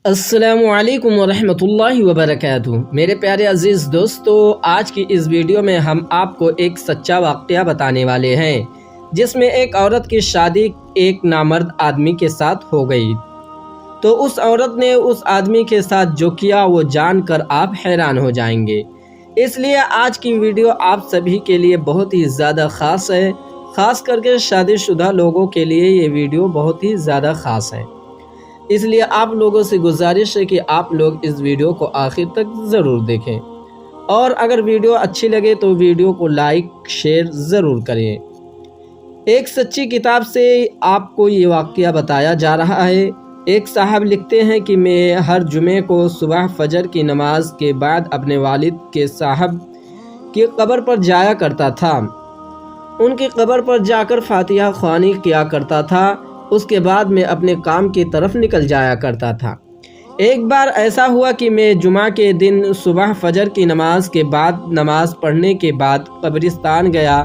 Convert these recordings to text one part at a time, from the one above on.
السلام علیکم ورحمۃ اللہ وبرکاتہ۔ میرے پیارے عزیز دوستو، آج کی اس ویڈیو میں ہم آپ کو ایک سچا واقعہ بتانے والے ہیں جس میں ایک عورت کی شادی ایک نامرد آدمی کے ساتھ ہو گئی۔ تو اس عورت نے اس آدمی کے ساتھ جو کیا وہ جان کر آپ حیران ہو جائیں گے۔ اس لیے آج کی ویڈیو آپ سبھی کے لیے بہت ہی زیادہ خاص ہے، خاص کر کے شادی شدہ لوگوں کے لیے یہ ویڈیو بہت ہی زیادہ خاص ہے۔ اس لیے آپ لوگوں سے گزارش ہے کہ آپ لوگ اس ویڈیو کو آخر تک ضرور دیکھیں، اور اگر ویڈیو اچھی لگے تو ویڈیو کو لائک شیئر ضرور کریں۔ ایک سچی کتاب سے آپ کو یہ واقعہ بتایا جا رہا ہے۔ ایک صاحب لکھتے ہیں کہ میں ہر جمعے کو صبح فجر کی نماز کے بعد اپنے والد کے صاحب کی قبر پر جایا کرتا تھا۔ ان کی قبر پر جا کر فاتحہ خوانی کیا کرتا تھا۔ اس کے بعد میں اپنے کام کی طرف نکل جایا کرتا تھا۔ ایک بار ایسا ہوا کہ میں جمعہ کے دن صبح فجر کی نماز کے بعد نماز پڑھنے کے بعد قبرستان گیا۔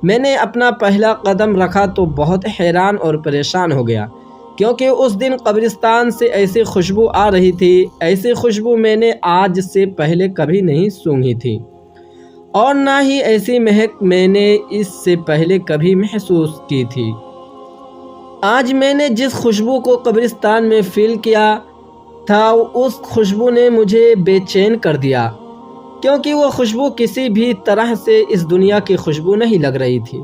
میں نے اپنا پہلا قدم رکھا تو بہت حیران اور پریشان ہو گیا، کیونکہ اس دن قبرستان سے ایسی خوشبو آ رہی تھی، ایسی خوشبو میں نے آج سے پہلے کبھی نہیں سونگھی تھی، اور نہ ہی ایسی مہک میں نے اس سے پہلے کبھی محسوس کی تھی۔ آج میں نے جس خوشبو کو قبرستان میں فیل کیا تھا، اس خوشبو نے مجھے بے چین کر دیا، کیونکہ وہ خوشبو کسی بھی طرح سے اس دنیا کی خوشبو نہیں لگ رہی تھی۔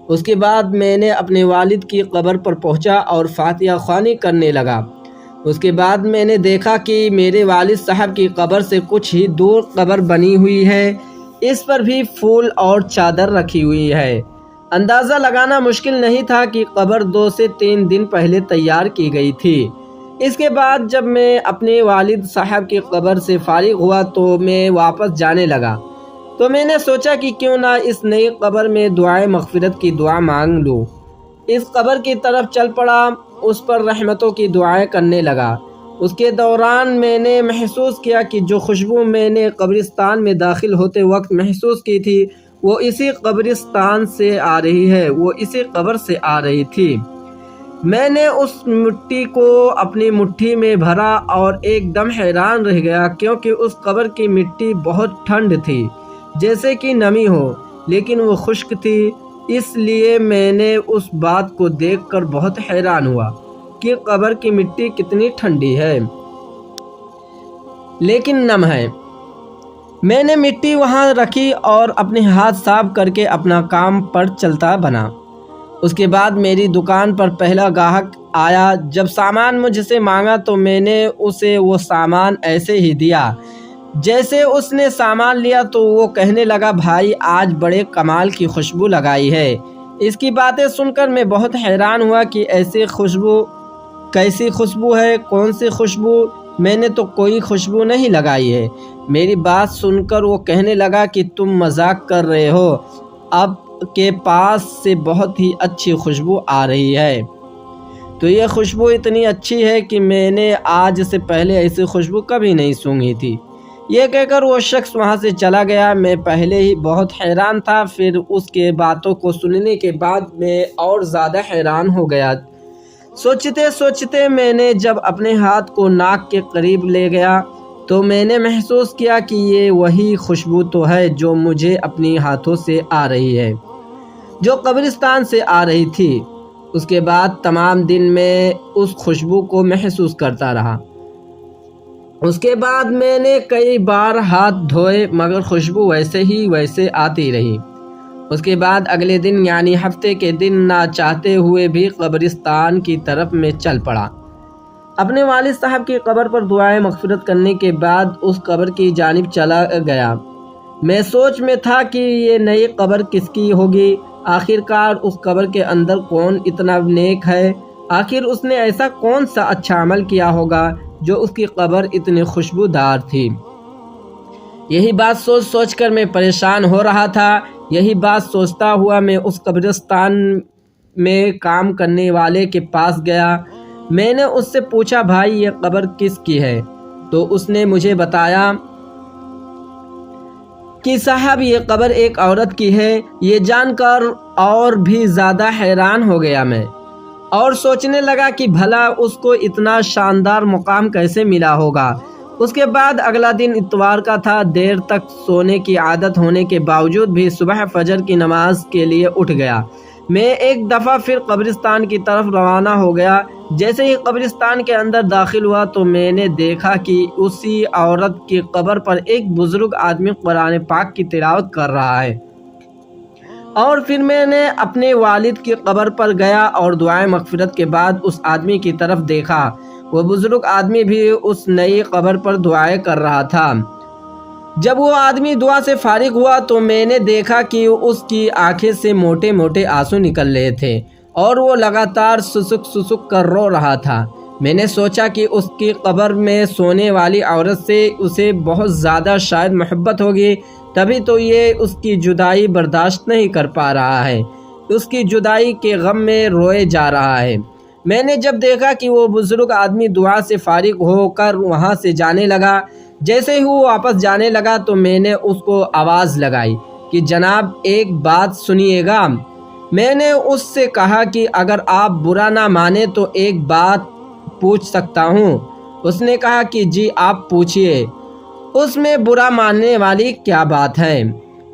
اس کے بعد میں نے اپنے والد کی قبر پر پہنچا اور فاتحہ خوانی کرنے لگا۔ اس کے بعد میں نے دیکھا کہ میرے والد صاحب کی قبر سے کچھ ہی دور قبر بنی ہوئی ہے، اس پر بھی پھول اور چادر رکھی ہوئی ہے۔ اندازہ لگانا مشکل نہیں تھا کہ قبر 2 سے 3 دن پہلے تیار کی گئی تھی۔ اس کے بعد جب میں اپنے والد صاحب کی قبر سے فارغ ہوا تو میں واپس جانے لگا، تو میں نے سوچا کہ کیوں نہ اس نئی قبر میں دعائے مغفرت کی دعا مانگ لوں۔ اس قبر کی طرف چل پڑا، اس پر رحمتوں کی دعائیں کرنے لگا۔ اس کے دوران میں نے محسوس کیا کہ جو خوشبو میں نے قبرستان میں داخل ہوتے وقت محسوس کی تھی، وہ اسی قبرستان سے آ رہی ہے، وہ اسی قبر سے آ رہی تھی۔ میں نے اس مٹی کو اپنی مٹھی میں بھرا اور ایک دم حیران رہ گیا، کیونکہ اس قبر کی مٹی بہت ٹھنڈ تھی، جیسے کہ نمی ہو، لیکن وہ خشک تھی۔ اس لیے میں نے اس بات کو دیکھ کر بہت حیران ہوا کہ قبر کی مٹی کتنی ٹھنڈی ہے، لیکن نم ہے۔ میں نے مٹی وہاں رکھی اور اپنے ہاتھ صاف کر کے اپنا کام پر چلتا بنا۔ اس کے بعد میری دکان پر پہلا گاہک آیا۔ جب سامان مجھ سے مانگا تو میں نے اسے وہ سامان ایسے ہی دیا۔ جیسے اس نے سامان لیا تو وہ کہنے لگا، بھائی آج بڑے کمال کی خوشبو لگائی ہے۔ اس کی باتیں سن کر میں بہت حیران ہوا کہ ایسی خوشبو کیسی خوشبو ہے، کون سی خوشبو؟ میں نے تو کوئی خوشبو نہیں لگائی ہے۔ میری بات سن کر وہ کہنے لگا کہ تم مذاق کر رہے ہو، اب کے پاس سے بہت ہی اچھی خوشبو آ رہی ہے۔ تو یہ خوشبو اتنی اچھی ہے کہ میں نے آج سے پہلے ایسی خوشبو کبھی نہیں سونگھی تھی۔ یہ کہہ کر وہ شخص وہاں سے چلا گیا۔ میں پہلے ہی بہت حیران تھا، پھر اس کے باتوں کو سننے کے بعد میں اور زیادہ حیران ہو گیا۔ سوچتے سوچتے میں نے جب اپنے ہاتھ کو ناک کے قریب لے گیا تو میں نے محسوس کیا کہ یہ وہی خوشبو تو ہے جو مجھے اپنی ہاتھوں سے آ رہی ہے، جو قبرستان سے آ رہی تھی۔ اس کے بعد تمام دن میں اس خوشبو کو محسوس کرتا رہا۔ اس کے بعد میں نے کئی بار ہاتھ دھوئے مگر خوشبو ویسے آتی رہی۔ اس کے بعد اگلے دن یعنی ہفتے کے دن نہ چاہتے ہوئے بھی قبرستان کی طرف میں چل پڑا۔ اپنے والد صاحب کی قبر پر دعائیں مغفرت کرنے کے بعد اس قبر کی جانب چلا گیا۔ میں سوچ میں تھا کہ یہ نئی قبر کس کی ہوگی، آخرکار اس قبر کے اندر کون اتنا نیک ہے، آخر اس نے ایسا کون سا اچھا عمل کیا ہوگا جو اس کی قبر اتنی خوشبودار تھی۔ یہی بات سوچ کر میں پریشان ہو رہا تھا۔ یہی بات سوچتا ہوا میں اس قبرستان میں کام کرنے والے کے پاس گیا۔ میں نے اس سے پوچھا، بھائی یہ قبر کس کی ہے؟ تو اس نے مجھے بتایا کہ صاحب یہ قبر ایک عورت کی ہے۔ یہ جان کر اور بھی زیادہ حیران ہو گیا میں، اور سوچنے لگا کہ بھلا اس کو اتنا شاندار مقام کیسے ملا ہوگا۔ اس کے بعد اگلا دن اتوار کا تھا۔ دیر تک سونے کی عادت ہونے کے باوجود بھی صبح فجر کی نماز کے لیے اٹھ گیا۔ میں ایک دفعہ پھر قبرستان کی طرف روانہ ہو گیا۔ جیسے ہی قبرستان کے اندر داخل ہوا تو میں نے دیکھا کہ اسی عورت کی قبر پر ایک بزرگ آدمی قرآن پاک کی تلاوت کر رہا ہے۔ اور پھر میں نے اپنے والد کی قبر پر گیا اور دعائیں مغفرت کے بعد اس آدمی کی طرف دیکھا۔ وہ بزرگ آدمی بھی اس نئی قبر پر دعائیں کر رہا تھا۔ جب وہ آدمی دعا سے فارغ ہوا تو میں نے دیکھا کہ اس کی آنکھیں سے موٹے موٹے آنسو نکل رہے تھے اور وہ لگاتار سسک سسک کر رو رہا تھا۔ میں نے سوچا کہ اس کی قبر میں سونے والی عورت سے اسے بہت زیادہ شاید محبت ہوگی، تبھی تو یہ اس کی جدائی برداشت نہیں کر پا رہا ہے، اس کی جدائی کے غم میں روئے جا رہا ہے۔ میں نے جب دیکھا کہ وہ بزرگ آدمی دعا سے فارغ ہو کر وہاں سے جانے لگا، جیسے ہی وہ واپس جانے لگا تو میں نے اس کو آواز لگائی کہ جناب ایک بات سنیے گا۔ میں نے اس سے کہا کہ اگر آپ برا نہ مانیں تو ایک بات پوچھ سکتا ہوں؟ اس نے کہا کہ جی آپ پوچھئے۔ اس میں برا ماننے والی کیا بات ہے؟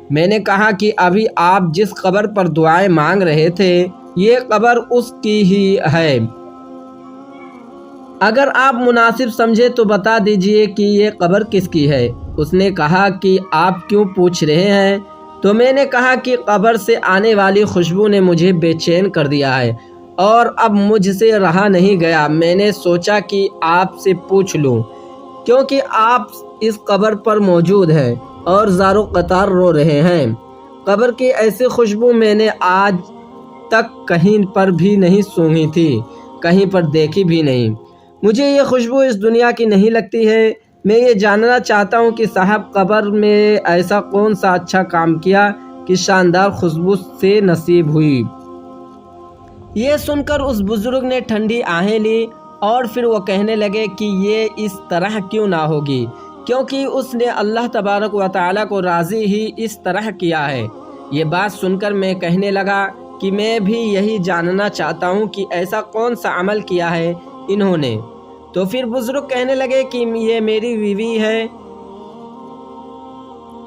میں نے کہا کہ ابھی آپ جس قبر پر دعائیں مانگ رہے تھے یہ قبر اس کی ہی ہے۔ اگر آپ مناسب سمجھے تو بتا دیجئے کہ یہ قبر کس کی ہے؟ اس نے کہا کہ آپ کیوں پوچھ رہے ہیں؟ تو میں نے کہا کہ قبر سے آنے والی خوشبو نے مجھے بے چین کر دیا ہے اور اب مجھ سے رہا نہیں گیا۔ میں نے سوچا کہ آپ سے پوچھ لوں کیونکہ آپ اس قبر پر موجود ہیں اور زارو قطار رو رہے ہیں۔ قبر کی ایسی خوشبو میں نے آج تک کہیں پر بھی نہیں سونگھی تھی، کہیں پر دیکھی بھی نہیں۔ مجھے یہ خوشبو اس دنیا کی نہیں لگتی ہے۔ میں یہ جاننا چاہتا ہوں کہ صاحب قبر میں ایسا کون سا اچھا کام کیا کہ شاندار خوشبو سے نصیب ہوئی۔ یہ سن کر اس بزرگ نے ٹھنڈی آہیں لی اور پھر وہ کہنے لگے کہ یہ اس طرح کیوں نہ ہوگی، کیونکہ اس نے اللہ تبارک و تعالیٰ کو راضی ہی اس طرح کیا ہے۔ یہ بات سن کر میں کہنے لگا کہ میں بھی یہی جاننا چاہتا ہوں کہ ایسا کون سا عمل کیا ہے انہوں نے۔ تو پھر بزرگ کہنے لگے کہ یہ میری بیوی ہے،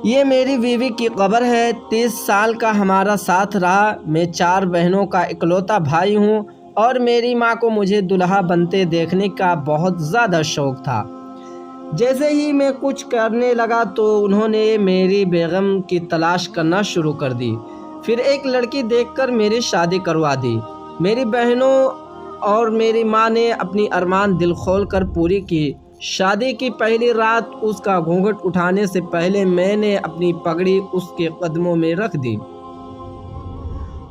یہ میری بیوی کی قبر ہے۔ 30 سال کا ہمارا ساتھ رہا۔ میں 4 بہنوں کا اکلوتا بھائی ہوں اور میری ماں کو مجھے دلہا بنتے دیکھنے کا بہت زیادہ شوق تھا۔ جیسے ہی میں کچھ کرنے لگا تو انہوں نے میری بیگم کی تلاش کرنا شروع کر دی۔ پھر ایک لڑکی دیکھ کر میری شادی کروا دی۔ میری بہنوں اور میری ماں نے اپنی ارمان دل کھول کر پوری کی۔ شادی کی پہلی رات اس کا گھونگھٹ اٹھانے سے پہلے میں نے اپنی پگڑی اس کے قدموں میں رکھ دی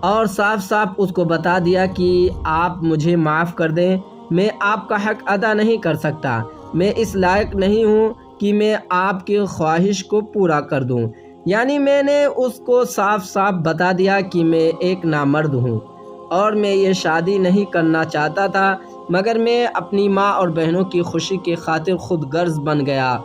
اور صاف صاف اس کو بتا دیا کہ آپ مجھے معاف کر دیں، میں آپ کا حق ادا نہیں کر سکتا، میں اس لائق نہیں ہوں کہ میں آپ کی خواہش کو پورا کر دوں۔ یعنی میں نے اس کو صاف صاف بتا دیا کہ میں ایک نامرد ہوں اور میں یہ شادی نہیں کرنا چاہتا تھا، مگر میں اپنی ماں اور بہنوں کی خوشی کی خاطر خود غرض بن گیا۔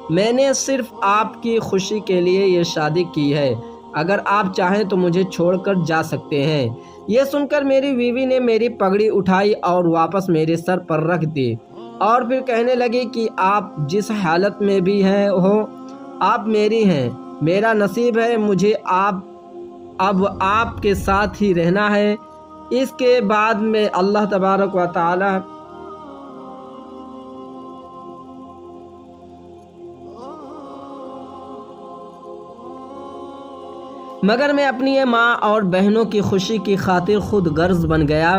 میں نے صرف آپ کی خوشی کے لیے یہ شادی کی ہے، اگر آپ چاہیں تو مجھے چھوڑ کر جا سکتے ہیں۔ یہ سن کر میری بیوی نے میری پگڑی اٹھائی اور واپس میرے سر پر رکھ دی اور پھر کہنے لگی کہ آپ جس حالت میں بھی ہیں ہو، آپ میری ہیں، میرا نصیب ہے، مجھے اب آپ کے ساتھ ہی رہنا ہے۔ اس کے بعد میں اللہ تبارک و تعالی مگر میں اپنی ماں اور بہنوں کی خوشی کی خاطر خود غرض بن گیا۔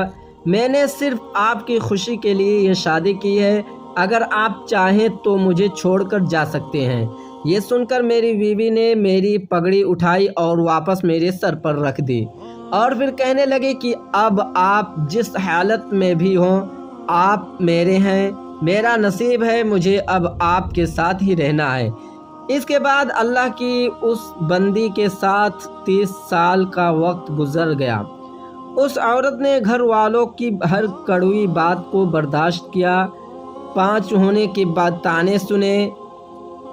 میں نے صرف آپ کی خوشی کے لیے یہ شادی کی ہے، اگر آپ چاہیں تو مجھے چھوڑ کر جا سکتے ہیں۔ یہ سن کر میری بیوی نے میری پگڑی اٹھائی اور واپس میرے سر پر رکھ دی اور پھر کہنے لگی کہ اب آپ جس حالت میں بھی ہوں، آپ میرے ہیں، میرا نصیب ہے، مجھے اب آپ کے ساتھ ہی رہنا ہے۔ اس کے بعد اللہ کی اس بندی کے ساتھ 30 سال کا وقت گزر گیا۔ اس عورت نے گھر والوں کی ہر کڑوی بات کو برداشت کیا، 5 ہونے کے بعد طعنے سنے،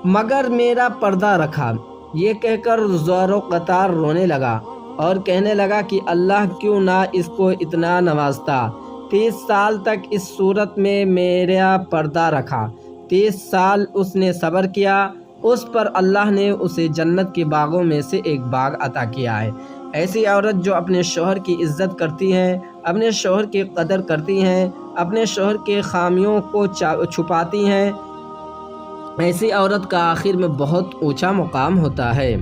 مگر میرا پردہ رکھا۔ یہ کہہ کر زور و قطار رونے لگا اور کہنے لگا کہ اللہ کیوں نہ اس کو اتنا نوازتا، 30 سال تک اس صورت میں میرا پردہ رکھا، 30 سال اس نے صبر کیا، اس پر اللہ نے اسے جنت کے باغوں میں سے ایک باغ عطا کیا ہے۔ ایسی عورت جو اپنے شوہر کی عزت کرتی ہے، اپنے شوہر کی قدر کرتی ہیں، اپنے شوہر کے خامیوں کو چھپاتی ہیں، ایسی عورت کا آخر میں بہت اونچا مقام ہوتا ہے۔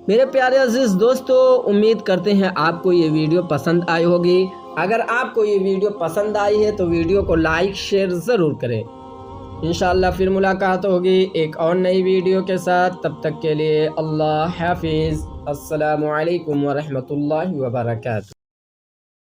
میرے پیارے عزیز دوستو، امید کرتے ہیں آپ کو یہ ویڈیو پسند آئی ہوگی۔ اگر آپ کو یہ ویڈیو پسند آئی ہے تو ویڈیو کو لائک شیئر ضرور کریں۔ انشاءاللہ پھر ملاقات ہوگی ایک اور نئی ویڈیو کے ساتھ، تب تک کے لیے اللہ حافظ۔ السلام علیکم ورحمۃ اللہ وبرکاتہ۔